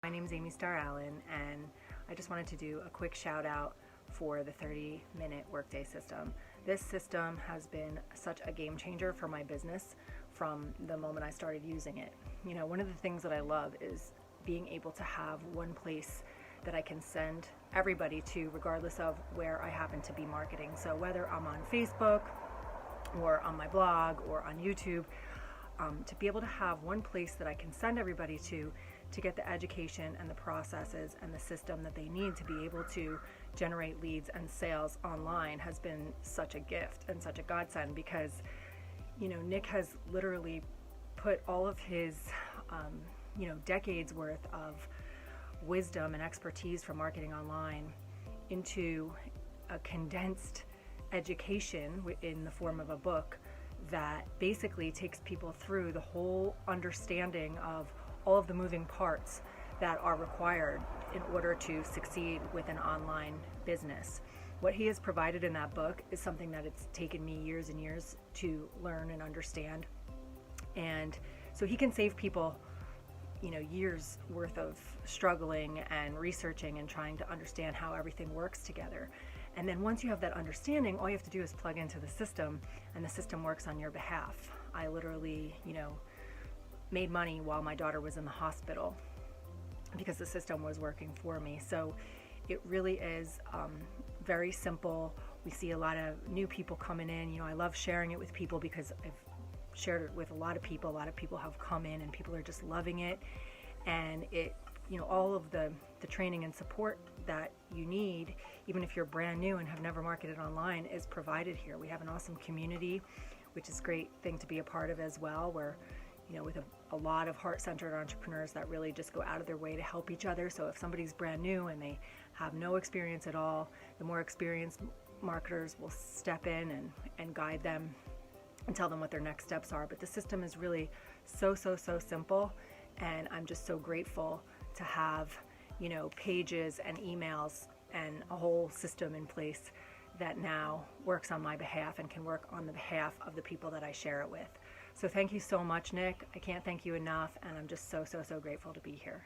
My name is Amy Starr Allen, and I just wanted to do a quick shout out for the 30-minute workday system. This system has been such a game changer for my business from the moment I started using it. You know, one of the things that I love is being able to have one place that I can send everybody to, regardless of where I happen to be marketing. So whether I'm on Facebook or on my blog or on YouTube, to be able to have one place that I can send everybody to get the education and the processes and the system that they need to be able to generate leads and sales online has been such a gift and such a godsend, because you know, Nick has literally put all of his decades worth of wisdom and expertise from marketing online into a condensed education in the form of a book that basically takes people through the whole understanding of all of the moving parts that are required in order to succeed with an online business. What he has provided in that book is something that it's taken me years and years to learn and understand. And so he can save people, you know, years worth of struggling and researching and trying to understand how everything works together. And then once you have that understanding, all you have to do is plug into the system, and the system works on your behalf. I literally, made money while my daughter was in the hospital because the system was working for me. So it really is very simple. We see a lot of new people coming in. You know, I love sharing it with people because I've shared it with a lot of people. A lot of people have come in and people are just loving it. And it, all of the training and support that you need, even if you're brand new and have never marketed online, is provided here. We have an awesome community, which is a great thing to be a part of as well, where, with a lot of heart-centered entrepreneurs that really just go out of their way to help each other. So if somebody's brand new and they have no experience at all, the more experienced marketers will step in and guide them and tell them what their next steps are. But the system is really so simple, and I'm just so grateful to have, pages and emails and a whole system in place that now works on my behalf and can work on the behalf of the people that I share it with. So thank you so much, Nick. I can't thank you enough, and I'm just so grateful to be here.